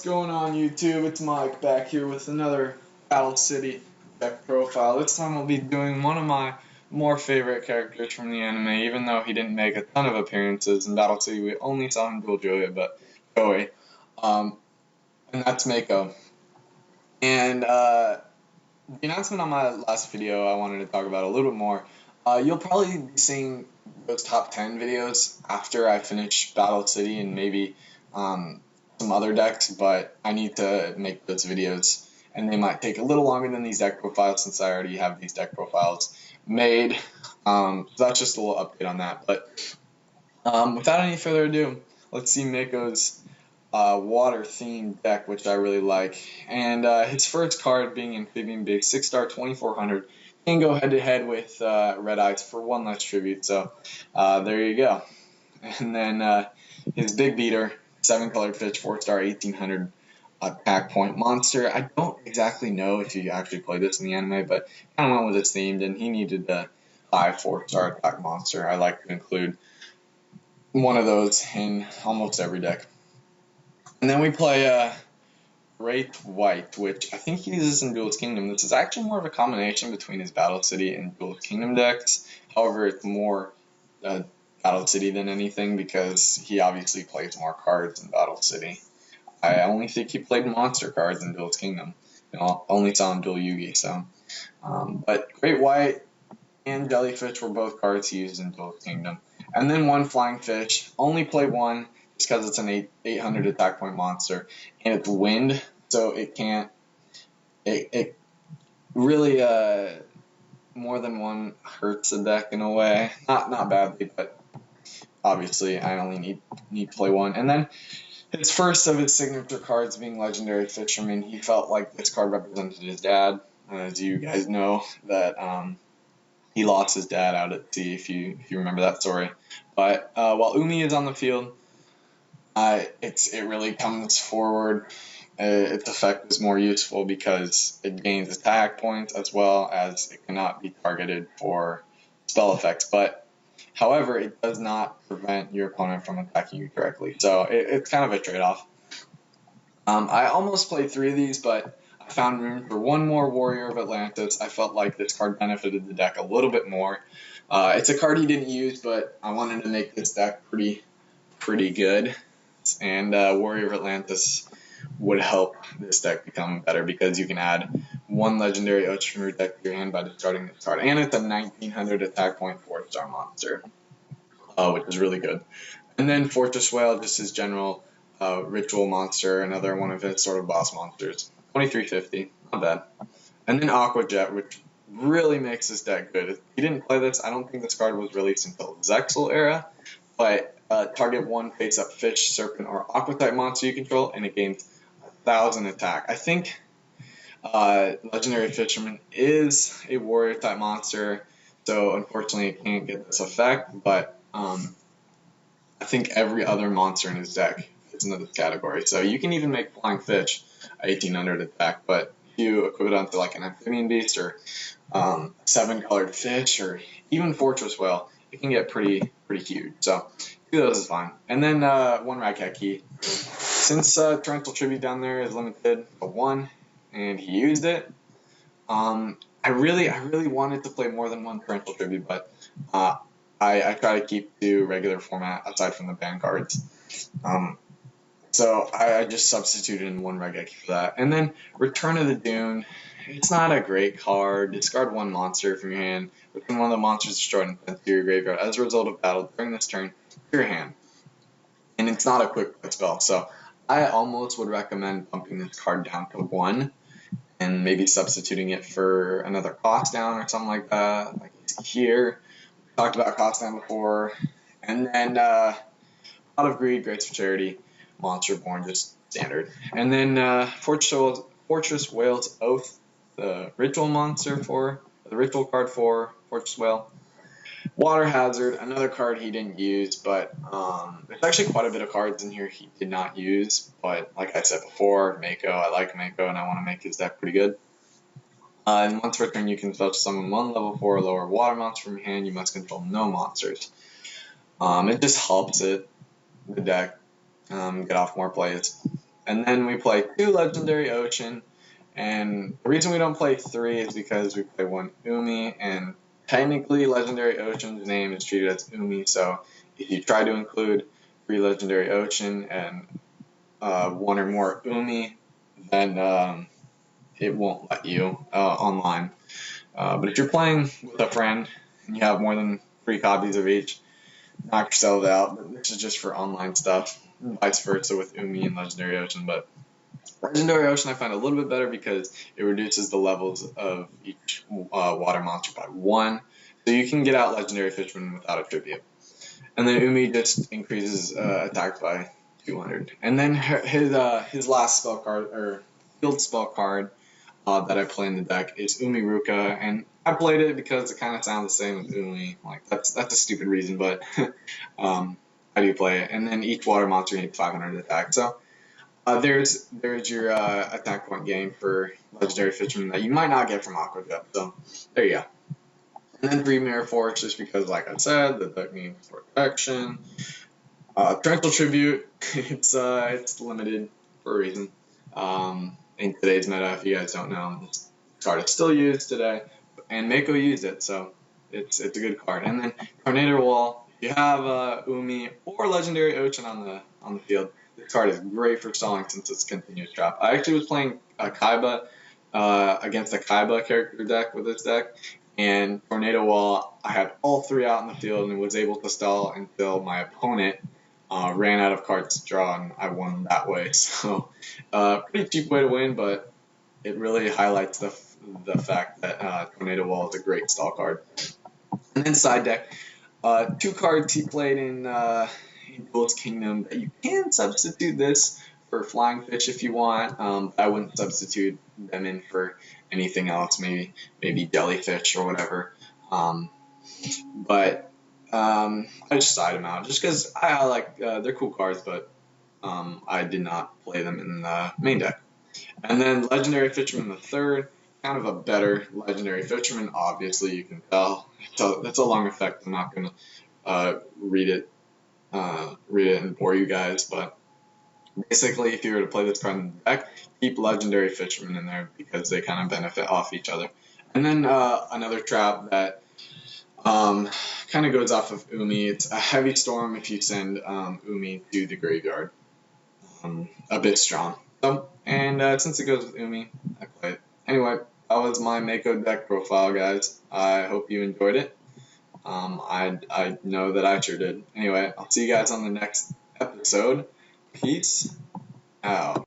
going on YouTube? It's Mike back here with another Battle City deck profile. This time I'll be doing one of my more favorite characters from the anime, even though he didn't make a ton of appearances in Battle City. We only saw him duel Joey. And that's Mako. And the announcement on my last video I wanted to talk about a little bit more. You'll probably be seeing those top 10 videos after I finish Battle City and maybe some other decks, but I need to make those videos, and they might take a little longer than these deck profiles since I already have these deck profiles made. So that's just a little update on that. But without any further ado, let's see Mako's water-themed deck, which I really like. And his first card being Amphibian Big, 6-star, 2400, can go head-to-head with Red Eyes for one less tribute. So there you go. And then his Big Beater, 7-colored fish, 4-star, 1800 attack point monster. I don't exactly know if you actually played this in the anime, but kind of went with its themed, and he needed a high 4-star attack monster. I like to include one of those in almost every deck. And then we play Wraith White, which I think he uses in Duelist Kingdom. This is actually more of a combination between his Battle City and Duelist Kingdom decks. However, it's more Battle City than anything because he obviously plays more cards in Battle City. I only think he played monster cards in Duelist Kingdom. Only saw him duel Yugi. So, but Great White and Jellyfish were both cards he used in Duelist Kingdom. And then one Flying Fish. Only play one just because it's an 800 attack point monster, and it's wind, so it can't. It really more than one hurts the deck in a way. Not badly, but obviously I only need to play one. And then his first of his signature cards being Legendary Fisherman. He felt like this card represented his dad. As you guys know, that he lost his dad out at sea, if you remember that story. But while Umi is on the field, it really comes forward. Its effect is more useful because it gains attack points as well as it cannot be targeted for spell effects. But however, it does not prevent your opponent from attacking you directly. So it's kind of a trade-off. I almost played 3 of these, but I found room for one more Warrior of Atlantis. I felt like this card benefited the deck a little bit more. It's a card he didn't use, but I wanted to make this deck pretty good. And Warrior of Atlantis would help this deck become better because you can add one legendary Oath from your deck to your hand by discarding this card. And it's a 1900 attack point 4-star monster, which is really good. And then Fortress Whale, just his general ritual monster, another one of his sort of boss monsters. 2350, not bad. And then Aqua Jet, which really makes this deck good. If you didn't play this, I don't think this card was released until Zexal era, but target one face-up fish, serpent, or aqua-type monster you control, and it gains 1000 attack. I think Legendary Fisherman is a warrior-type monster, so unfortunately it can't get this effect, but I think every other monster in his deck fits into this category. So you can even make Flying Fish 1800 attack, but if you equip it onto like an Amphibian Beast or 7-colored fish or even Fortress Whale, it can get pretty huge. So 2 of those is fine. And then one Rat Cat key. Since Torrential Tribute down there is limited to 1, and he used it, I really wanted to play more than one Torrential Tribute, but I try to keep to regular format aside from the ban cards. So I just substituted in one Rat Cat key for that. And then Return of the Dune. It's not a great card. Discard one monster from your hand. Return one of the monsters destroyed and sent to your graveyard as a result of battle during this turn to your hand. And it's not a quick play spell, so I almost would recommend bumping this card down to 1 and maybe substituting it for another cost down or something like that. Like here, we talked about cost down before. And then Pot of Greed, Grace of Charity, Monster Born, just standard. And then Fortress Whale's Oath, the ritual monster for the ritual card for Fortress Whale. Water Hazard, another card he didn't use, but there's actually quite a bit of cards in here he did not use. But like I said before, Mako, I like Mako, and I want to make his deck pretty good. And once per turn, you can fetch summon 1 level 4 or lower water monster from your hand. You must control no monsters. It just helps the deck get off more plays. And then we play 2 Legendary Ocean, and the reason we don't play 3 is because we play 1 Umi, and technically Legendary Ocean's name is treated as Umi, so if you try to include 3 Legendary Ocean and 1 or more Umi, then it won't let you online. But if you're playing with a friend and you have more than 3 copies of each, knock yourselves out. But this is just for online stuff, vice versa with Umi and Legendary Ocean. But Legendary Ocean I find a little bit better because it reduces the levels of each water monster by 1, so you can get out Legendary Fisherman without a tribute. And then Umi just increases attacks by 200. And then his last spell card, or field spell card, that I play in the deck is Umi Ruka, and I played it because it kind of sounds the same as Umi. Like that's a stupid reason, but I do play it. And then each water monster hits 500 attack. So there's your attack point gain for Legendary Fisherman that you might not get from Aqua Jet. So there you go. And then 3 Mirror Force, just because, like I said, the deck needs protection. Torrential Tribute, it's limited for a reason. In today's meta, if you guys don't know, this card is still used today, and Mako used it, so it's a good card. And then Tornado Wall, if you have Umi or Legendary Ocean on the field, this card is great for stalling since it's continuous drop. I actually was playing Kaiba against a Kaiba character deck with this deck, and Tornado Wall, I had all 3 out in the field and was able to stall until my opponent ran out of cards to draw, and I won that way. So, pretty cheap way to win, but it really highlights the fact that Tornado Wall is a great stall card. And then side deck, 2 cards he played in Duelist Kingdom that you can substitute this for Flying Fish if you want. I wouldn't substitute them in for anything else, maybe Jellyfish or whatever. But I just side them out just because I like they're cool cards, but I did not play them in the main deck. And then Legendary Fisherman the third, kind of a better Legendary Fisherman. Obviously, you can tell it's a long effect. I'm not going to read it and bore you guys, but basically, if you were to play this card in the deck, keep Legendary Fisherman in there because they kind of benefit off each other. And then another trap that kind of goes off of Umi. It's a Heavy Storm if you send Umi to the graveyard. A bit strong. So, and since it goes with Umi, I play it. Anyway, that was my Mako deck profile, guys. I hope you enjoyed it. I know that I sure did. Anyway, I'll see you guys on the next episode. Peace out.